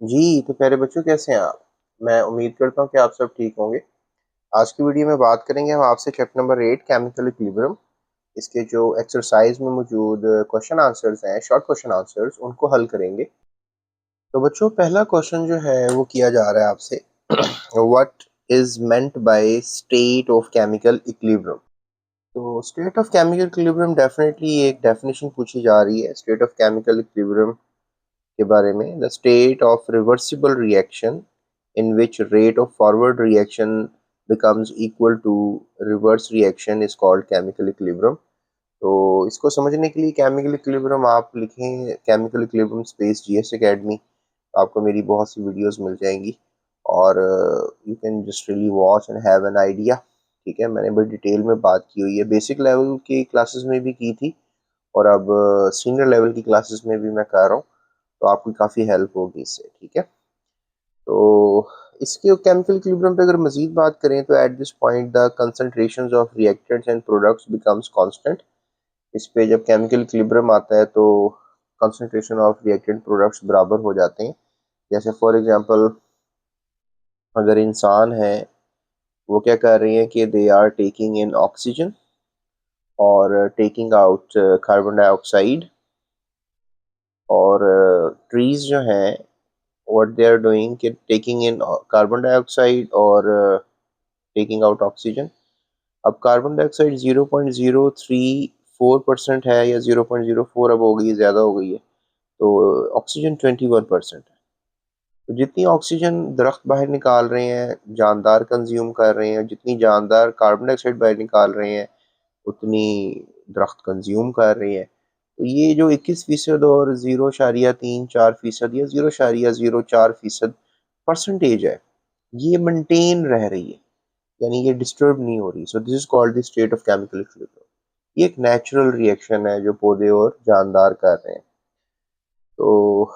जी, तो प्यारे बच्चों कैसे हैं आप? मैं उम्मीद करता हूँ कि आप सब ठीक होंगे। आज की वीडियो में बात करेंगे हम आपसे चैप्टर नंबर 8 केमिकल इक्विलिब्रियम। इसके जो एक्सरसाइज में मौजूद क्वेश्चन आंसर्स हैं, शॉर्ट क्वेश्चन आंसर्स, उनको हल करेंगे। तो बच्चों पहला क्वेश्चन जो है वो किया जा रहा है आपसे what is meant by state of chemical equilibrium. तो state of chemical equilibrium definitely एक डेफिनेशन पूछी जा रही है स्टेट ऑफ केमिकल इक्विलिब्रियम के बारे में। The state of reversible reaction in which rate of forward reaction becomes equal to reverse reaction is called chemical equilibrium। तो इसको समझने के लिए केमिकल इक्विलिब्रियम आप लिखें chemical equilibrium space GS academy, आपको मेरी बहुत सी वीडियोस मिल जाएंगी और you can just really watch and have an idea. ठीक है, मैंने बड़ी डिटेल में बात की हुई है, बेसिक लेवल की क्लासेस में भी की थी और अब सीनियर लेवल की क्लासेस में भी मैं कर रहा हूँ, तो आपकी काफ़ी हेल्प होगी इससे। ठीक है, तो इसके केमिकल इक्विलिब्रियम पे अगर मजीद बात करें तो at this point the concentrations of reactants and products becomes constant. इस पे जब केमिकल इक्विलिब्रियम आता है तो कंसंट्रेशन ऑफ रिएक्टेंट प्रोडक्ट्स बराबर हो जाते हैं। जैसे फॉर एग्जांपल अगर इंसान है वो क्या कर रही है कि they are taking in oxygen और टेकिंग आउट कार्बन डाइऑक्साइड, और ट्रीज जो हैं व्हाट दे आर डूइंग कि टेकिंग इन कार्बन डाइऑक्साइड और टेकिंग आउट ऑक्सीजन। अब कार्बन डाइऑक्साइड 0.034% है या 0.04 अब हो गई है, ज़्यादा हो गई है, तो ऑक्सीजन 21% है। तो जितनी ऑक्सीजन दरख्त बाहर निकाल रहे हैं, जानदार कंज्यूम कर रहे हैं, जितनी जानदार कार्बन डाइऑक्साइड बाहर निकाल रहे हैं उतनी दरख्त कंज्यूम कर रही है। तो ये जो 21% और 0.34% या 0.04% परसेंटेज है, ये मेंटेन रह रही है, यानी ये डिस्टर्ब नहीं हो रही। So this is called the state of chemical equilibrium. ये एक नेचुरल रिएक्शन है जो पौधे और जानदार कर रहे हैं। तो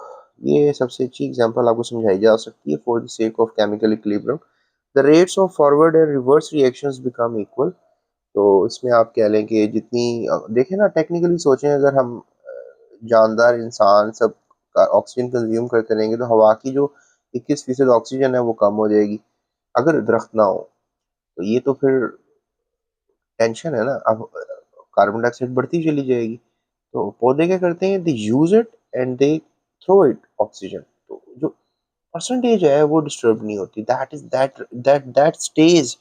ये सबसे अच्छी एग्जांपल आपको समझाई जा सकती है for the sake of chemical equilibrium. The rates of forward and reverse reactions become equal. तो इसमें आप कह लें कि जितनी देखें ना, टेक्निकली सोचें, अगर हम जानदार इंसान सब ऑक्सीजन कंज्यूम करते रहेंगे तो हवा की जो 21% ऑक्सीजन है वो कम हो जाएगी अगर दरख्त ना हो। तो ये तो फिर टेंशन है ना। अब कार्बन डाइऑक्साइड बढ़ती चली जाएगी, तो पौधे क्या करते हैं, they use it and they throw it oxygen. तो जो परसेंटेज है वो डिस्टर्ब नहीं होती, that stage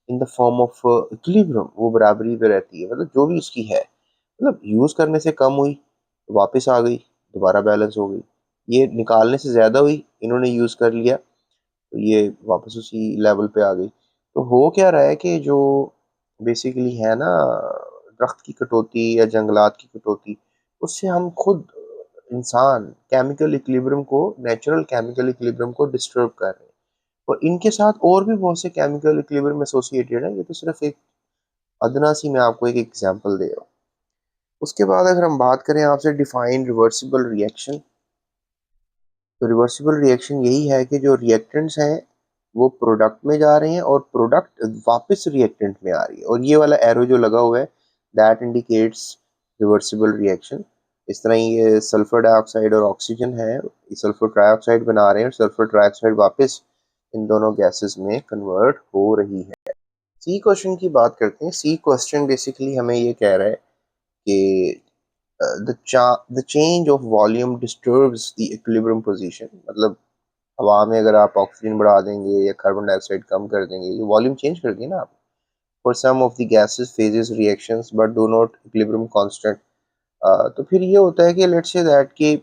in the form of equilibrium, वो बराबरी पे रहती है। मतलब जो भी उसकी है, मतलब यूज करने से कम हुई तो वापस आ गई, दोबारा बैलेंस हो गई। ये निकालने से ज्यादा हुई, इन्होंने यूज कर लिया, तो ये वापस उसी लेवल पे आ गई। तो हो क्या रहा है कि जो बेसिकली है ना, दरख्त की कटौती या जंगलात की कटौती, उससे हम खुद इंसान केमिकल इक्विलिब्रियम को, नेचुरल केमिकल इक्विलिब्रियम को डिस्टर्ब कर रहे हैं। और इनके साथ और भी बहुत से केमिकल इक्विलिब्रियम एसोसिएटेड है, ये तो सिर्फ एक अदना सी मैं आपको एक एग्जांपल दे रहा हूँ। उसके बाद अगर हम बात करें आपसे डिफाइन रिवर्सिबल रिएक्शन, तो रिवर्सिबल रिएक्शन यही है कि जो रिएक्टेंट्स हैं वो प्रोडक्ट में जा रहे हैं और प्रोडक्ट वापस रिएक्टेंट में आ रही है, और ये वाला एरो जो लगा हुआ है दैट इंडिकेट्स रिवर्सिबल रिएक्शन। इस तरह ये सल्फर डाइऑक्साइड और ऑक्सीजन है, ये सल्फर ट्राइऑक्साइड बना रहे हैं और सल्फर ट्राइऑक्साइड वापस इन दोनों गैसेस में कन्वर्ट हो रही है। सी क्वेश्चन की बात करते हैं। सी क्वेश्चन बेसिकली हमें ये कह रहा है कि the change of volume disturbs the equilibrium position। मतलब हवा में अगर आप ऑक्सीजन बढ़ा देंगे या कार्बन डाइऑक्साइड कम कर देंगे, ये वॉल्यूम चेंज कर दिए ना आप। For some of the gases phases reactions but do not equilibrium constant. तो फिर ये होता है कि लेट्स से दैट कि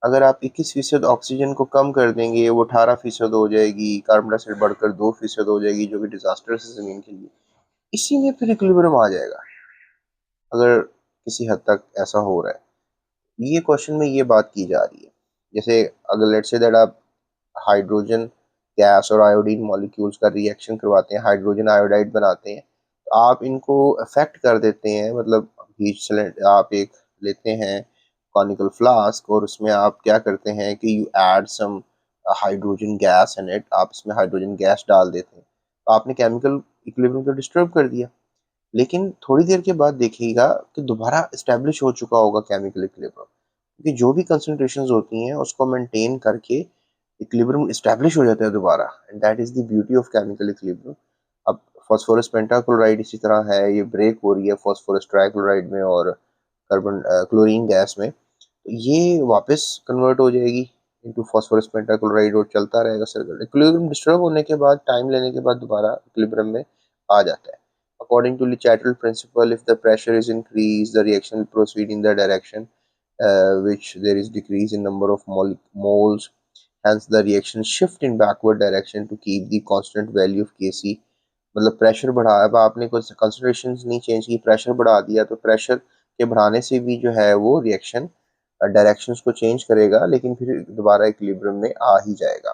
अगर आप 21% ऑक्सीजन को कम कर देंगे वो 18% हो जाएगी, कार्बन डाइऑक्साइड बढ़कर 2% हो जाएगी, जो कि डिजास्टर है ज़मीन के लिए। इसी में फिर इक्विलिब्रियम आ जाएगा अगर किसी हद तक ऐसा हो रहा है। ये क्वेश्चन में ये बात की जा रही है। जैसे अगर लेट्स से दैट आप हाइड्रोजन गैस और आयोडीन मॉलिक्यूल्स का रिएक्शन करवाते हैं, हाइड्रोजन आयोडाइड बनाते हैं, तो आप इनको अफेक्ट कर देते हैं। मतलब बीच सिलेंडर आप एक लेते हैं कॉनिकल फ्लास्क और उसमें आप क्या करते हैं कि you add some hydrogen gas in it, आप इसमें हाइड्रोजन गैस डाल देते हैं, तो आपने केमिकल इक्विलिब्रियम को डिस्टर्ब कर दिया। लेकिन थोड़ी देर के बाद देखिएगा कि दोबारा इस्टेब्लिश हो चुका होगा केमिकल इक्विलिब्रियम, क्योंकि जो भी कंसंट्रेशंस होती हैं उसको मेंटेन करके इक्विलिब्रियम एस्टैब्लिश हो जाता है दोबारा, and that is the beauty of chemical equilibrium. अब फास्फोरस पेंटाक्लोराइड इसी तरह है, ये ब्रेक हो रही है फास्फोरस ट्राइक्लोराइड में और कार्बन क्लोरीन गैस में, तो ये वापस कन्वर्ट हो जाएगी इनटू फास्फोरस पेंटाक्लोराइड और चलता रहेगा सर्कल। इक्विलिब्रियम डिस्टर्ब होने के बाद, टाइम लेने के बाद दोबारा इक्विलिब्रियम में आ जाता है। According to Lichattel principle, if the pressure is increased, the reaction will proceed in the direction which there is decrease in number of moles. Hence, the reaction shift in backward direction to keep the constant value of Kc। मतलब pressure बढ़ा, अब आपने कुछ concentration नहीं change की, pressure बढ़ा दिया, तो प्रेशर के बढ़ाने से भी जो है वो रिएक्शन डायरेक्शंस को चेंज करेगा, लेकिन फिर दोबारा इक्विलिब्रियम में आ ही जाएगा।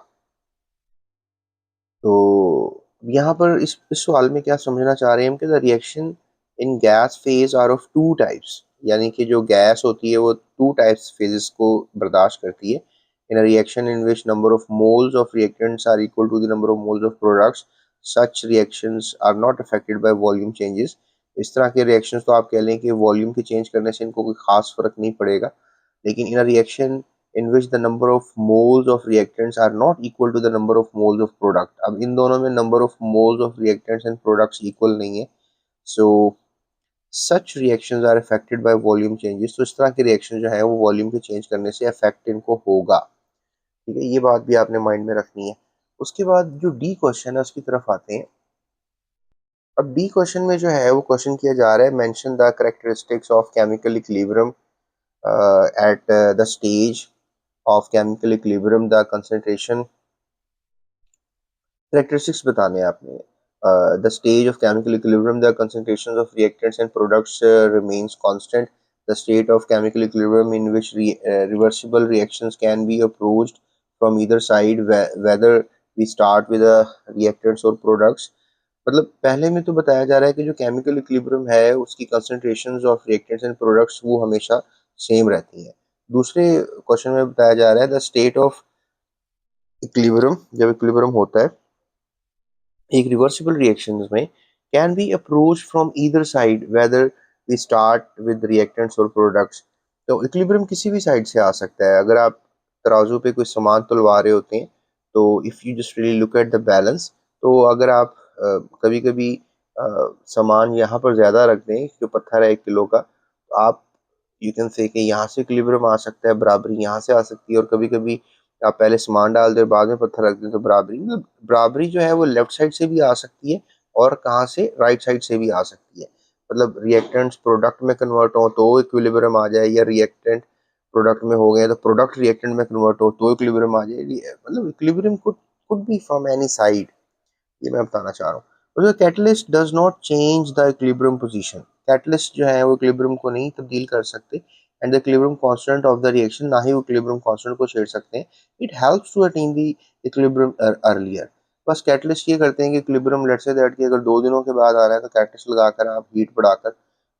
तो यहाँ पर इस सवाल में क्या समझना चाह रहे हैं हम कि the reaction in gas phase are of two types, यानी कि जो गैस होती है वो टू टाइप्स फेजेस को बर्दाश्त करती है। In a reaction in which number of moles of reactants are equal to the number of moles of products, such reactions are not affected by volume changes. इस तरह के रिएक्शंस तो आप कह लें कि वॉल्यूम के चेंज करने से इनको कोई खास फर्क नहीं पड़ेगा, लेकिन in a reaction in which the number of moles of reactants are not equal to the number of moles of product, अब इन दोनों में number of moles of reactants and products equal नहीं है, so such reactions are affected by volume changes। तो इस तरह के reaction जो है वो volume के change करने से affect इनको होगा। ठीक है, ये बात भी आपने mind में रखनी है। उसके बाद जो डी क्वेश्चन है उसकी तरफ आते हैं। अब डी क्वेश्चन में जो है वो क्वेश्चन किया जा रहा है, mention the characteristics of chemical equilibrium at the stage of chemical equilibrium, the concentration characteristics बताने हैं आपने। The stage of chemical equilibrium, the concentrations of reactants and products remains constant। The state of chemical equilibrium in which reversible reactions can be approached from either side, whether we start with the reactants or products। मतलब पहले में तो बताया जा रहा है कि जो केमिकल इक्विलिब्रियम है उसकी concentrations of reactants and products वो हमेशा सेम रहती हैं। दूसरे क्वेश्चन में बताया जा रहा है द स्टेट ऑफ इक्विलिब्रियम, जब इक्विलिब्रियम होता है एक रिवर्सिबल रिएक्शंस में, can be approach from either side whether we start with reactants और प्रोडक्ट्स। तो इक्विलिब्रियम किसी भी साइड से आ सकता है। अगर आप तराजू पे कोई सामान तुलवा रहे होते हैं तो if you just really look at the balance, तो अगर आप कभी कभी सामान यहाँ पर ज़्यादा रख दें, जो पत्थर है 1 किलो का, तो आप यू कैन से कि यहाँ से इक्विलिब्रियम आ सकता है, बराबरी यहाँ से आ सकती है, और कभी कभी आप पहले सामान डाल दें बाद में पत्थर रख दें तो बराबरी, मतलब बराबरी जो है वो लेफ्ट साइड से भी आ सकती है और कहाँ से, राइट साइड से भी आ सकती है। मतलब रिएक्टेंट्स प्रोडक्ट में कन्वर्ट हो तो इक्विलिब्रियम आ जाए, या रिएक्टेंट प्रोडक्ट में हो गए तो प्रोडक्ट रिएक्टेंट में कन्वर्ट हो तो इक्विलिब्रियम आ जाए। मतलब equilibrium could be from any side, ये मैं बताना चाह रहा हूँ। और catalyst does not change the equilibrium position, catalyst जो है वो इक्विलिब्रियम को नहीं तब्दील कर सकते, and the equilibrium constant of the reaction, ना ही वो इक्विलिब्रियम कांस्टेंट को छेड़ सकते हैं। It helps to attain the equilibrium earlier. बस कैटलिस्ट ये करते हैं कि इक्विलिब्रियम लेट्स से दैट कि अगर 2 दिनों के बाद आ रहा है तो कैटलिस्ट लगाकर आप हीट बढ़ाकर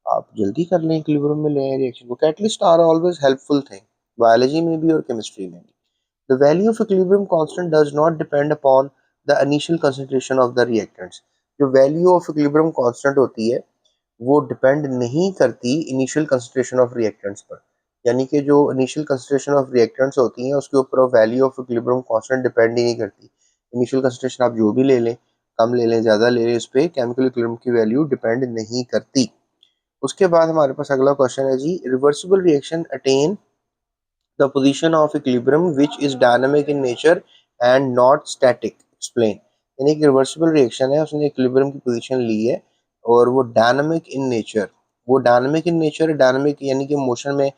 आप जल्दी कर लें, इक्विलिब्रियम में लें रिएक्शन को। Catalyst are always helpful thing, biology में भी और केमिस्ट्री में भी। The value of equilibrium constant does not depend upon the initial concentration of the reactants। जो value of equilibrium constant होती है वो डिपेंड नहीं करती इनिशियल कंसंट्रेशन ऑफ रिएक्टेंट्स पर, यानी कि जो इनिशियल कंसंट्रेशन ऑफ रिएक्टेंट्स होती हैं उसके ऊपर value of equilibrium constant depend ही नहीं करती। इनिशियल कंसंट्रेशन आप जो भी ले लें, कम ले लें ज़्यादा ले लें, उस पर केमिकल इक्विलिब्रियम की वैल्यू डिपेंड नहीं करती। उसके बाद हमारे पास अगला क्वेश्चन है जी, reversible reaction attain the position of equilibrium which is dynamic in nature and not static, explain। यानी कि रिवर्सिबल रिएक्शन है, उसने इक्विलिब्रियम की पोजीशन ली है और वो डायनामिक इन नेचर, वो डायनामिक इन नेचर, डायनामिक यानी कि मोशन में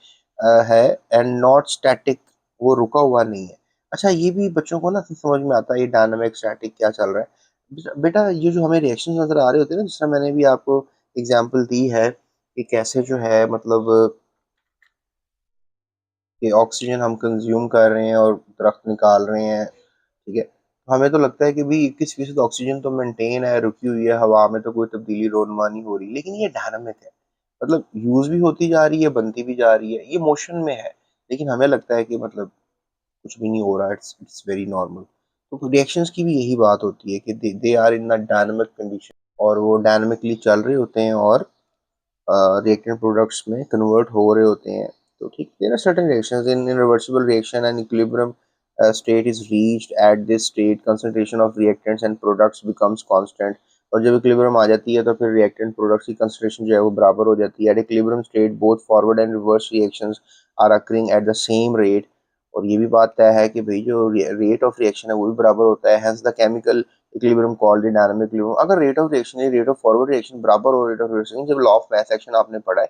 है, एंड नॉट स्टैटिक, वो रुका हुआ नहीं है। अच्छा, ये भी बच्चों को ना समझ में आता है ये डायनामिक स्टैटिक क्या चल रहा है। बेटा ये जो हमें रिएक्शन नजर आ रहे होते हैं ना, जिस तरह मैंने भी आपको एग्जाम्पल दी है कि कैसे जो है मतलब कि ऑक्सीजन हम कंज्यूम कर रहे हैं और दरख्त निकाल रहे हैं, ठीक है, तो हमें तो लगता है कि भाई 21% ऑक्सीजन तो मेंटेन है, रुकी हुई है हवा में, तो कोई तब्दीली रोनमा नहीं हो रही, लेकिन ये डायनामिक है, मतलब यूज भी होती जा रही है, बनती भी जा रही है, ये मोशन में है, लेकिन हमें लगता है कि मतलब कुछ भी नहीं हो रहा, इट्स इट्स वेरी नॉर्मल। तो रिएक्शंस की भी यही बात होती है कि they are in a dynamic condition, और वो डायनामिकली चल रहे होते हैं और reactant प्रोडक्ट्स में कन्वर्ट हो रहे होते हैं। तो ठीक, there are certain reactions in reversible reaction and equilibrium state is reached. At this state concentration of reactants and products becomes constant. और जब इक्विलिब्रियम आ जाती है तो फिर रिएक्टेंट प्रोडक्ट्स की कंसंट्रेशन जो है वो बराबर हो जाती है. At equilibrium state both forward and reverse reactions are occurring at the same rate. और ये भी बात तय है कि भाई जो रेट ऑफ रिएक्शन है वो भी बराबर होता है. Hence the chemical equilibrium called dynamic equilibrium. अगर रेट ऑफ रिएक्शन या रेट ऑफ फॉरवर्ड रिएक्शन बराबर हो रेट ऑफ रिएक्शन, जब लॉ ऑफ मास एक्शन आपने पढ़ा है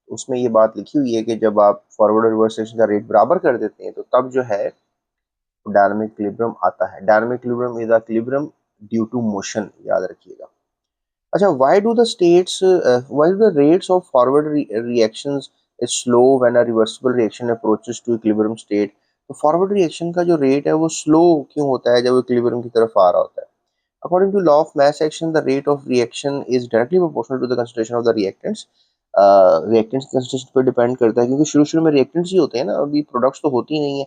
उसमें ये बात लिखी हुई है कि जब आप फॉरवर्ड और रिवर्स रिएक्शन का रेट बराबर कर देते हैं तो तब जो है डायनामिक इक्विलिब्रियम आता है. Dynamic equilibrium is the equilibrium due to motion, याद रखिएगा. अच्छा, why do the rates of forward reactions is slow when a reversible reaction approaches to equilibrium state? तो फॉरवर्ड रिएक्शन का जो रेट है वो स्लो क्यों होता है जब इक्विलिब्रियम की तरफ आ रहा होता है? According to law of mass action, the rate of reaction is directly proportional to the concentration of the reactants. Reactants की कंसंट्रेशन पर डिपेंड करता है क्योंकि शुरू शुरू में रिएक्टेंट्स ही होते हैं ना, अभी प्रोडक्ट्स तो होती ही नहीं है.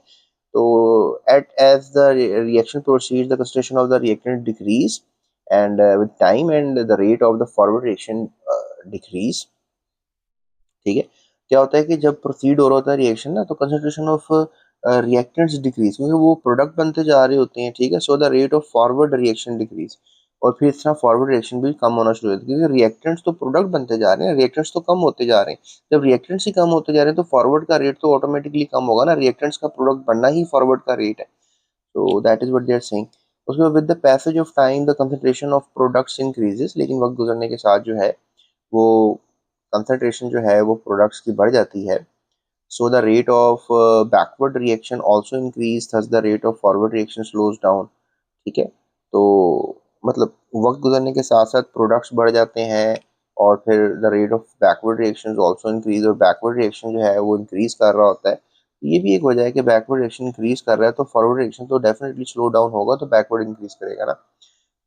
तो at as the reaction proceeds, the concentration of the reactant decrease, and with time and the rate of the forward reaction decrease. ठीक है. क्या होता है कि जब प्रोसीड हो रहा होता है रिएक्शन ना, तो कंसंट्रेशन ऑफ रिएक्टेंट्स डिक्रीज क्योंकि वो प्रोडक्ट बनते जा रहे होते हैं. ठीक है. So the rate of forward reaction decrease. और फिर इस तरह फॉरवर्ड रिएक्शन भी कम होना शुरू हो जाता है क्योंकि रिएक्टेंट्स तो प्रोडक्ट बनते जा रहे हैं, रिएक्टेंट्स तो कम होते जा रहे हैं. जब रिएक्टेंट्स ही कम होते जा रहे हैं तो फॉरवर्ड का रेट तो ऑटोमेटिकली कम होगा ना, रिएक्टेंट्स का प्रोडक्ट बनना ही फॉरवर्ड का रेट है. तो that is what they are saying. उसके बाद with the passage of time the concentration of products increases. लेकिन वक्त गुजरने के साथ जो है वो कंसंट्रेशन जो है वो प्रोडक्ट्स की बढ़ जाती है. So the rate of backward reaction also increase, thus the rate of forward reaction slows down. ठीक है. तो मतलब वक्त गुजरने के साथ साथ प्रोडक्ट्स बढ़ जाते हैं और फिर the rate of backward reaction also increase, और बैकवर्ड रिएक्शन जो है वो इंक्रीज कर रहा होता है. ये भी एक वजह है कि बैकवर्ड रिएक्शन इंक्रीज कर रहा है तो फॉरवर्ड रिएक्शन तो डेफिनेटली स्लो डाउन होगा, तो बैकवर्ड इंक्रीज करेगा ना.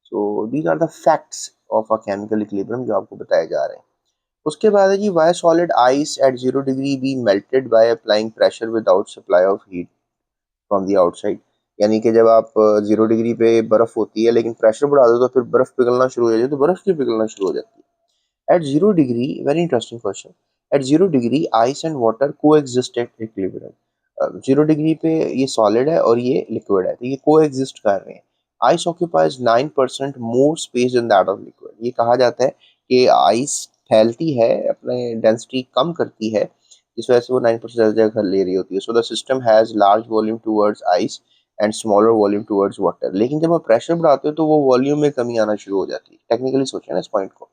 So these are the facts of a chemical equilibrium जो आपको बताए जा रहे हैं. उसके बाद है जी, why solid ice at 0 degree be melted by applying pressure without supply of heat from the outside. यानी कि जब आप 0 डिग्री पे बर्फ होती है लेकिन प्रेशर बढ़ा दो तो फिर बर्फ पिघलना शुरू हो जाती है. तो बर्फ क्यों पिघलना शुरू हो जाती है? At 0 degree, very interesting question. At 0 degree ice and water coexist at equilibrium. 0 degree पे ये सॉलिड है और ये लिक्विड है, तो ये को एग्जिस्ट कर रहे हैं. Ice occupies 9% more space than that of liquid. ये कहा जाता है कि आइस फैलती है, अपने डेंसिटी कम करती है, इस वजह से वो 9% जगह ले रही होती है. So the system has large volume towards ice and smaller volume towards water. लेकिन जब आप प्रेशर बढ़ाते हो तो वो वॉल्यूम में कमी आना शुरू हो जाती है. टेक्निकली सोचें ना इस पॉइंट को.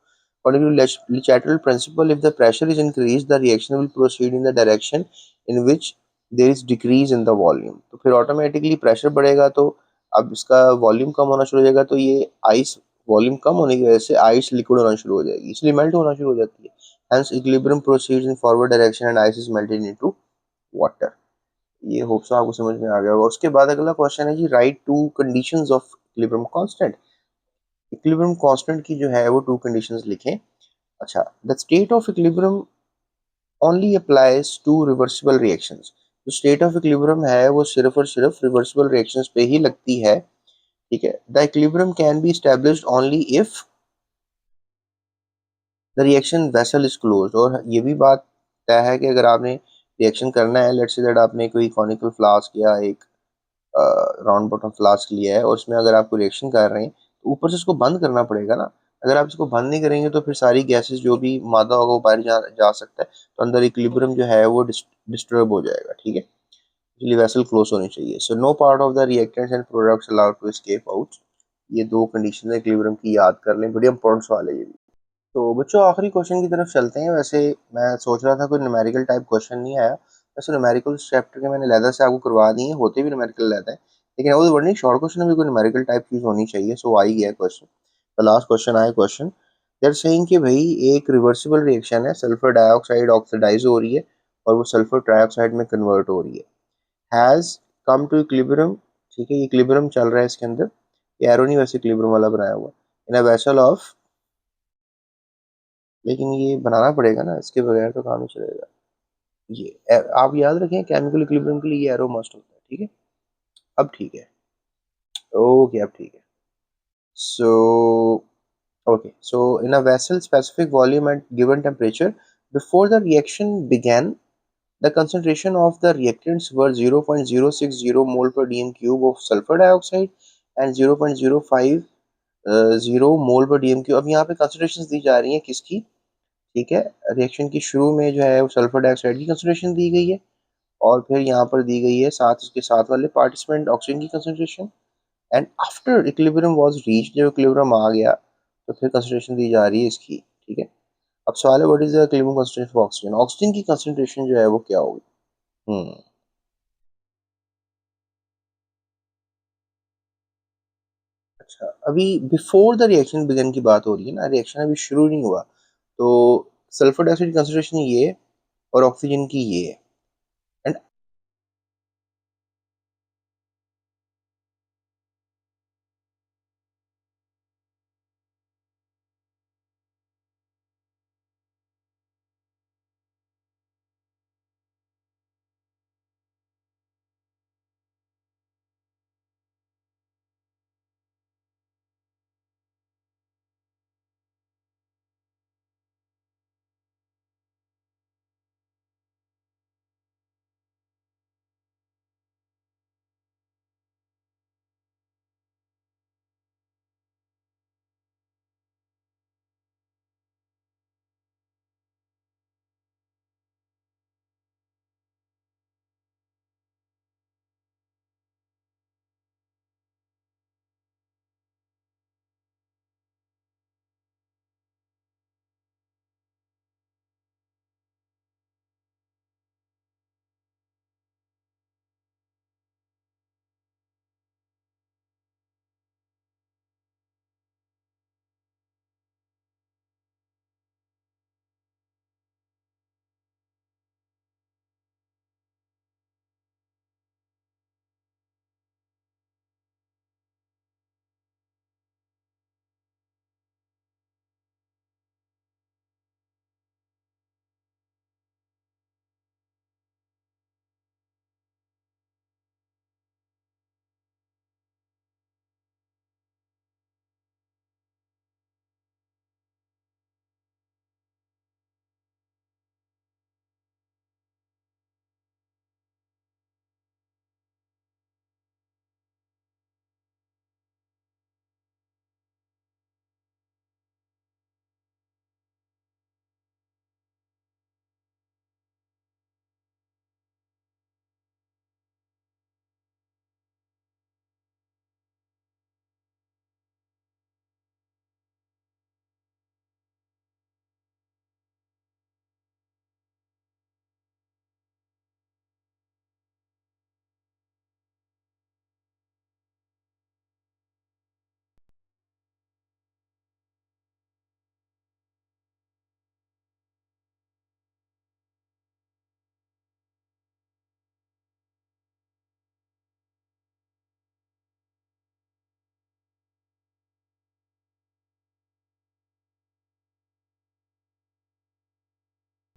According to Le Chatterjee principle, if the pressure is increased, the reaction will proceed in the direction in which there is decrease in the volume. तो फिर ऑटोमेटिकली प्रेशर बढ़ेगा तो अब इसका वॉल्यूम कम होना शुरू हो जाएगा, तो ये आइस वॉल्यूम कम होने की वजह से आइस लिक्विड होना शुरू हो जाएगी, इसलिए मेल्ट होना शुरू हो जाती है. Hence equilibrium proceeds in forward direction and ice is melted into water. ये होप सो आपको समझ में आ गया होगा. उसके बाद अगला क्वेश्चन है जी, write two conditions of equilibrium constant. Equilibrium constant की जो है वो टू कंडीशंस लिखें. अच्छा, the state of equilibrium only applies to reversible reactions. जो स्टेट ऑफ इक्विलिब्रियम है वो सिर्फ और सिर्फ रिवर्सिबल रिएक्शंस पे ही लगती है. ठीक है. The equilibrium can be established only if the reaction vessel is closed. और ये भी बात तय है कि अगर आपने रिएक्शन करना है, लेट्स से दैट आपने कोई कॉनिकल फ्लास्क या एक राउंड बॉटम फ्लास्क लिया है और उसमें अगर आपको रिएक्शन कर रहे हैं तो ऊपर से उसको बंद करना पड़ेगा ना. अगर आप इसको बंद नहीं करेंगे तो फिर सारी गैसेस जो भी मादा होगा वो बाहर जा सकता है, तो अंदर इक्विलिब्रियम जो है वो डिस्टर्ब हो जाएगा. ठीक है. इसलिए वेसल क्लोज होनी चाहिए. So no part of the reactants and products allowed to escape out. ये दो कंडीशन है इक्विलिब्रियम की, याद कर लें, बड़ी इंपॉर्टेंट सवाल है ये भी. तो बच्चों आखिरी क्वेश्चन की तरफ चलते हैं. वैसे मैं सोच रहा था कोई न्यूमेरिकल टाइप क्वेश्चन नहीं आया, वैसे न्यूमेरिकल चैप्टर के मैंने लहदा से आपको करवा दिए, होते भी न्यूमेरिकल रहता है, लेकिन वो वर्ड नहीं, शॉर्ट क्वेश्चन में भी कोई न्यूमेरिकल टाइप चीज़ होनी चाहिए. सो आ ही गया क्वेश्चन. द लास्ट क्वेश्चन आया. क्वेश्चन दे आर सेइंग कि भाई एक रिवर्सिबल रिएक्शन है, सल्फर डाइऑक्साइड ऑक्सीडाइज हो रही है और वो सल्फर ट्राइऑक्साइड में कन्वर्ट हो रही है. Has come to equilibrium. ठीक है. ये इक्विलिब्रियम चल रहा है इसके अंदर, ये एरो नहीं वैसे इक्विलिब्रियम वाला बनाया हुआ, इन अ वेसल ऑफ. लेकिन ये बनाना पड़ेगा ना, इसके बगैर तो काम नहीं चलेगा. ये आप याद रखें, केमिकल इक्विलिब्रियम के लिए ये एरो मस्ट होता है. ठीक है. अब ठीक है. ओके, अब ठीक है. So okay, so in a vessel specific volume at given temperature before the reaction began, The concentration of the reactants were 0.060 mole per dm cube of sulfur dioxide and 0.050 मोल पर डीएम क्यू। अब यहाँ पे concentration दी जा रही हैं किसकी, ठीक है, रिएक्शन की शुरू में जो है वो सल्फर डाइऑक्साइड की कंसंट्रेशन दी गई है, और फिर यहाँ पर दी गई है साथ उसके साथ वाले पार्टिसिपेंट ऑक्सीजन की concentration. And after equilibrium was reached, जब इक्विलिब्रियम आ गया तो फिर कंसंट्रेशन दी जा रही है इसकी, ठीक है। अब सवाल है what is the equilibrium concentration for oxygen, oxygen की कंसंट्रेशन जो है वो क्या होगी। हम्म अच्छा, अभी बिफोर द रिएक्शन बिगन की बात हो रही है ना, रिएक्शन अभी शुरू नहीं हुआ, तो सल्फर डाइऑक्साइड की कंसंट्रेशन ये है और ऑक्सीजन की ये है,